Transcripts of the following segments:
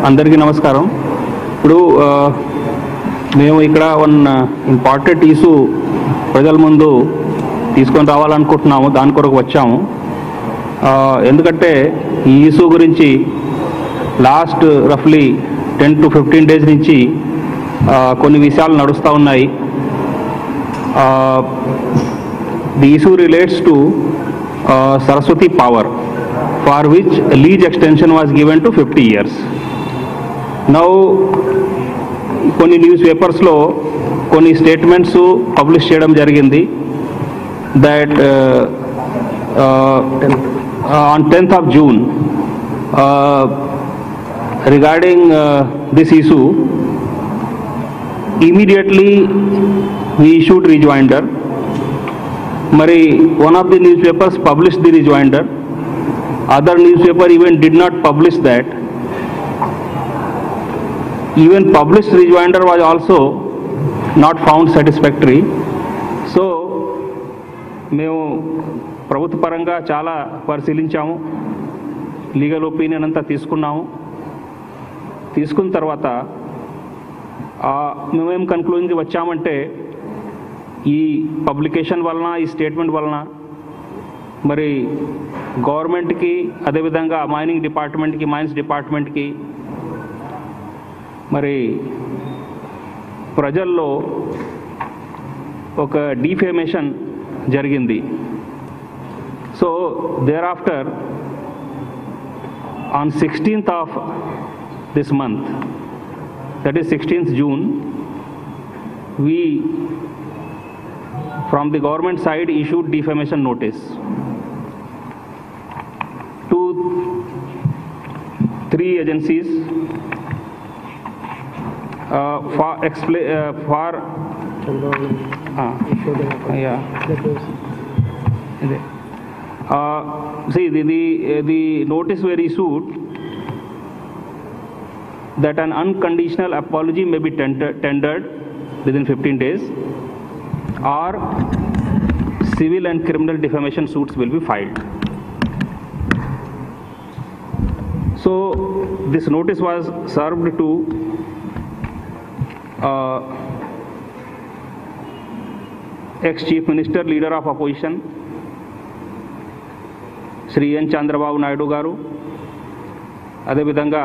అందరికీ నమస్కారం. ఇప్పుడు మేము ఇక్కడ వన్ ఇంపార్టెంట్ ఇష్యూ ప్రజల ముందు తీసుకొని రావాలనుకుంటున్నాము. దాని కొరకు వచ్చాము. ఎందుకంటే ఈ ఇష్యూ గురించి లాస్ట్ రఫ్లీ 10 to 15 డేస్ నుంచి కొన్ని విషయాలు నడుస్తూ ఉన్నాయి. The issue relates to Saraswati Power, for which a lease extension was given to 50 years. Now, కొన్ని న్యూస్ పేపర్స్లో కొన్ని స్టేట్మెంట్స్ పబ్లిష్ చేయడం జరిగింది that on 10th of June regarding this issue, immediately we issued rejoinder. Mari one of the newspapers published the rejoinder. Other newspaper even did not publish that. Even published rejoinder was also not found satisfactory. So మేము ప్రభుత్వ పరంగా చాలా పరిశీలించాము, legal opinion అంతా తీసుకున్నాము. తీసుకున్న తర్వాత మేమేం కన్క్లూజన్కి వచ్చామంటే ఈ పబ్లికేషన్ వలన, ఈ స్టేట్మెంట్ వలన మరి గవర్నమెంట్కి, అదేవిధంగా మైనింగ్ డిపార్ట్మెంట్కి, మైన్స్ డిపార్ట్మెంట్కి, మరి ప్రజల్లో ఒక డిఫేమేషన్ జరిగింది. So thereafter on 16th of this month, that is 16th June, we from the government side issued defamation notice to 3 agencies see the notice were issued that an unconditional apology may be tendered within 15 days, or civil and criminal defamation suits will be filed. So this notice was served to ex-chief minister, leader of opposition, Shri N. Chandrababu Naidu garu. Adevidhanga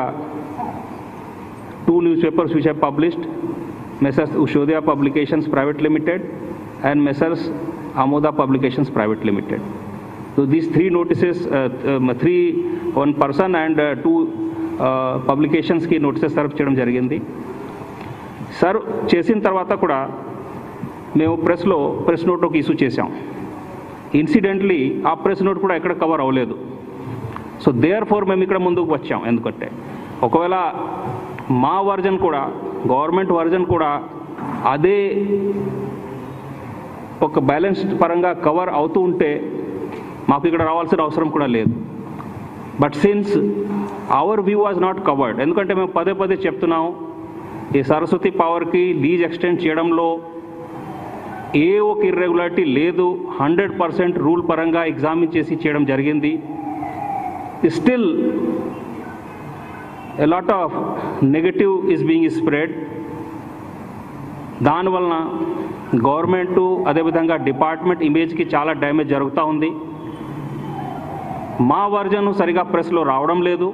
2 newspapers which have published, Messrs. Ushodhya Publications Private Limited and Messrs. Amoda Publications Private Limited. So these 3 notices, 1 person and 2 publications ki notices serve చేయడం జరిగింది. Serve చేసిన తర్వాత కూడా మేము press note ఒక issue చేసాం. Incidentally ఆ press note కూడా ఎక్కడ కవర్ అవ్వలేదు. సో దేర్ ఫోర్ మేము ఇక్కడ ముందుకు వచ్చాం. ఎందుకంటే ఒకవేళ మా వర్జన్ కూడా, గవర్నమెంట్ వర్జన్ కూడా అదే ఒక బ్యాలెన్స్ పరంగా కవర్ అవుతూ ఉంటే మాకు ఇక్కడ రావాల్సిన అవసరం కూడా లేదు. But since our view was not covered, ఎందుకంటే మేము పదే పదే చెప్తున్నాం, ఈ సరస్వతి పవర్కి లీజ్ ఎక్స్టెండ్ చేయడంలో ఏ ఒక ఇర్రెగ్యులారిటీ లేదు. 100% రూల్ పరంగా ఎగ్జామిన్ చేసి చేయడం జరిగింది. Still a lot of negative is being spread. దానివలన గవర్నమెంటు, అదేవిధంగా డిపార్ట్మెంట్ ఇమేజ్కి చాలా డ్యామేజ్ జరుగుతూ ఉంది. మా వర్జన్ సరిగా ప్రెస్లో రావడం లేదు.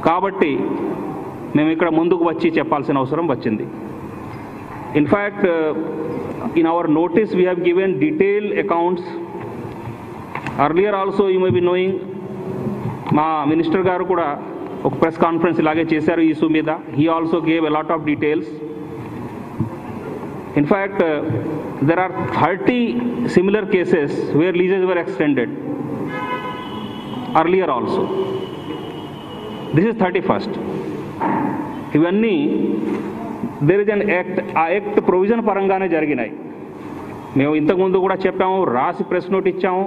కాబట్టి మేము ఇక్కడ ముందుకు వచ్చి చెప్పాల్సిన అవసరం వచ్చింది. In fact in our notice we have given detail accounts. Earlier also you may be knowing, మా మినిస్టర్ గారు కూడా ఒక ప్రెస్ కాన్ఫరెన్స్ ఇలాగే చేశారు ఈ ఇష్యూ మీద. He also gave a lot of details. In fact there are 30 similar cases where leases were extended earlier also. This is 31st. ఇవన్నీ there is an act, ఆ యాక్ట్ ప్రొవిజన్ పరంగానే జరిగినాయి. మేము ఇంతకుముందు కూడా చెప్పాము, రాసి ప్రెస్ నోట్ ఇచ్చాము,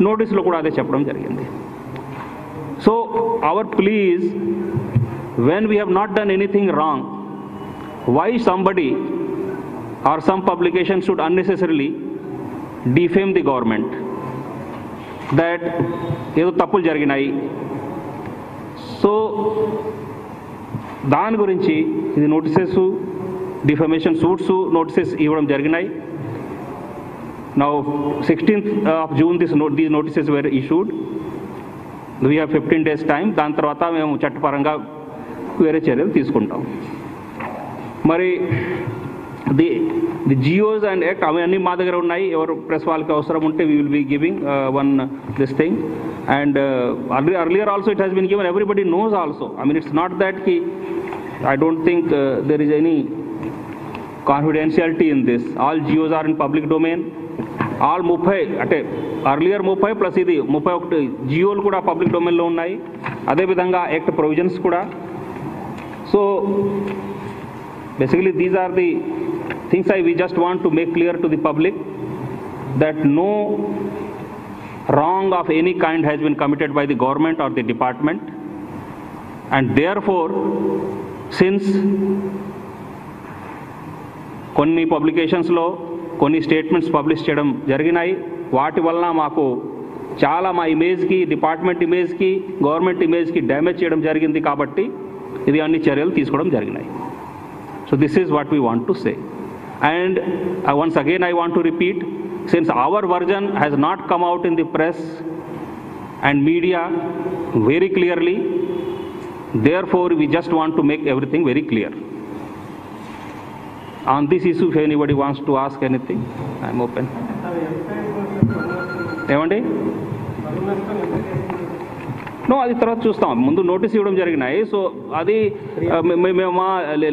నోటీసులో కూడా అదే చెప్పడం జరిగింది. So our plea is, when we have not done anything wrong, why somebody or some publication should unnecessarily defame the government that ఏదో తప్పులు జరిగినాయి, సో దాని గురించి ఇది నోటీసెస్, డిఫమేషన్ సూట్స్ నోటీసెస్ ఇవ్వడం జరిగినాయి. Now 16th of June these notices were issued. We have 15 days time. దాని తర్వాత మేము చట్టపరంగా వేరే చర్యలు తీసుకుంటాం. మరి ది జియోస్ అండ్ యాక్ట్ అవన్నీ మా దగ్గర ఉన్నాయి. ఎవరు ప్రెస్ వాళ్ళకి అవసరం ఉంటే we will be giving one this thing. And earlier also it has been given. Everybody knows also. I mean, it's not that I don't think there is any confidentiality in this. All GOs are in public domain. All 30 అంటే earlier 30 plus ఇది 31 జియోలు కూడా public డొమైన్లో ఉన్నాయి. అదేవిధంగా act provisions కూడా. So basically these are the things we just want to make clear to the public that no wrong of any kind has been committed by the government or the department, and therefore since కొన్ని పబ్లికేషన్స్లో కొన్ని statements publish చేయడం జరిగినాయి, వాటి వలన మాకు చాలా మా ఇమేజ్కి, department ఇమేజ్కి, government ఇమేజ్కి damage చేయడం జరిగింది. కాబట్టి ఇది అన్ని చర్యలు తీసుకోవడం జరిగినాయి. So this is what we want to say. And once again I want to repeat, since our version has not come out in the press and media very clearly, therefore we just want to make everything very clear. On this issue, if anybody wants to ask anything, I am open. ఏమండి? No, అది తర్వాత చూస్తాం. ముందు notice ఇవ్వడం జరిగినాయి. So అది మేము మా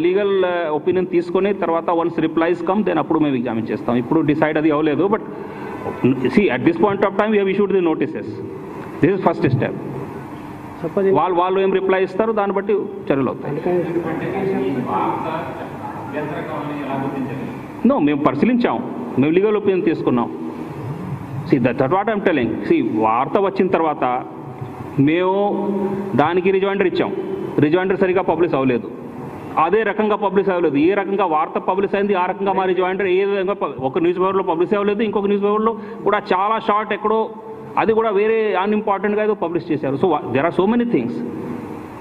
లీగల్ ఒపీనియన్ తీసుకొని తర్వాత వన్స్ రిప్లైస్ కమ్ దెన్ అప్పుడు మేము ఎగ్జామిన్ చేస్తాం. ఇప్పుడు డిసైడ్ అది అవ్వలేదు. But see at this point of time we have issued the notices. This is first step. వాళ్ళు ఏం రిప్లై ఇస్తారు దాన్ని బట్టి చర్యలు అవుతాయి. నో, మేము పరిశీలించాం, మేము లీగల్ ఒపీనియన్ తీసుకున్నాం. See that what I'm telling. See వార్త వచ్చిన తర్వాత మేము దానికి రిజైండర్ ఇచ్చాం. రిజైండర్ సరిగా పబ్లిష్ అవ్వలేదు. అదే రకంగా పబ్లిష్ అవ్వలేదు. ఏ రకంగా వార్త పబ్లిష్ అయింది ఆ రకంగా మా రిజైండర్ ఏ విధంగా ఒక న్యూస్ పేపర్లో పబ్లిష్ అవ్వలేదు. ఇంకొక న్యూస్ పేపర్లో కూడా చాలా షార్ట్ ఎక్కడో అది కూడా వేరే అన్ఇంపార్టెంట్గా ఏదో పబ్లిష్ చేశారు. So there are so many things.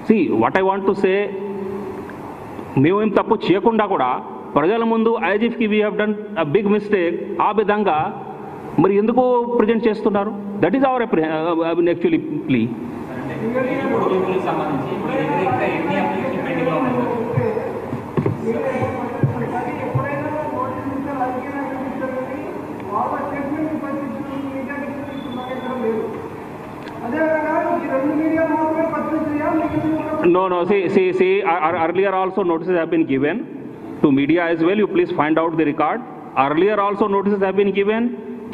See what I want to say, మేమేం తప్పు చేయకుండా కూడా ప్రజల ముందు యాజ్ ఇఫ్కి we have done a big mistake ఆ విధంగా మరి ఎందుకు ప్రజెంట్ చేస్తున్నారు? That is our actually plea. No, see, earlier also notices have been given to media as well. You please find out the record. Earlier also notices have been given,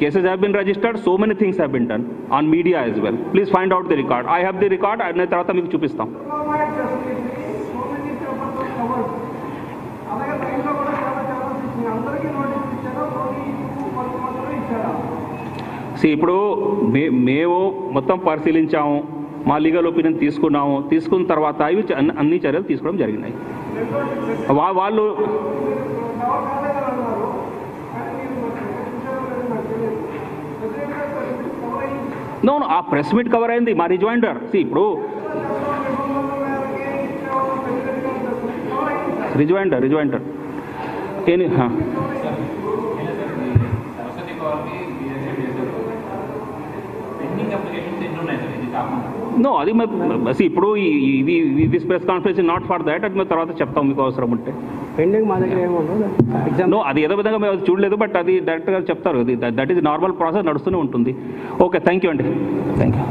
cases have been registered, so many things have been done on media as well. Please find out the record. I have the record, and I tarvata meeku chupistam. See, ఇప్పుడు మేము మొత్తం పరిశీలించాము, మా legal opinion తీసుకున్నాము. తీసుకున్న తర్వాత ఇవి అన్ని చర్యలు తీసుకోవడం జరిగినాయి. వాళ్ళు నో ఆ ప్రెస్ మీట్ కవర్ అయింది మా రిజైండర్. ఇప్పుడు రిజైండర్ ఏని నో అది ఇప్పుడు this press conference not for that. అది మేము తర్వాత చెప్తాం మీకు అవసరం ఉంటే. పెండింగ్ మా దగ్గర ఏమో నో, అది ఏదో విధంగా మేము చూడలేదు. బట్ అది డైరెక్ట్గా చెప్తారు. దట్ ఈస్ నార్మల్ ప్రాసెస్ నడుస్తూనే ఉంటుంది. ఓకే, థ్యాంక్ యూ అండి. Thank you.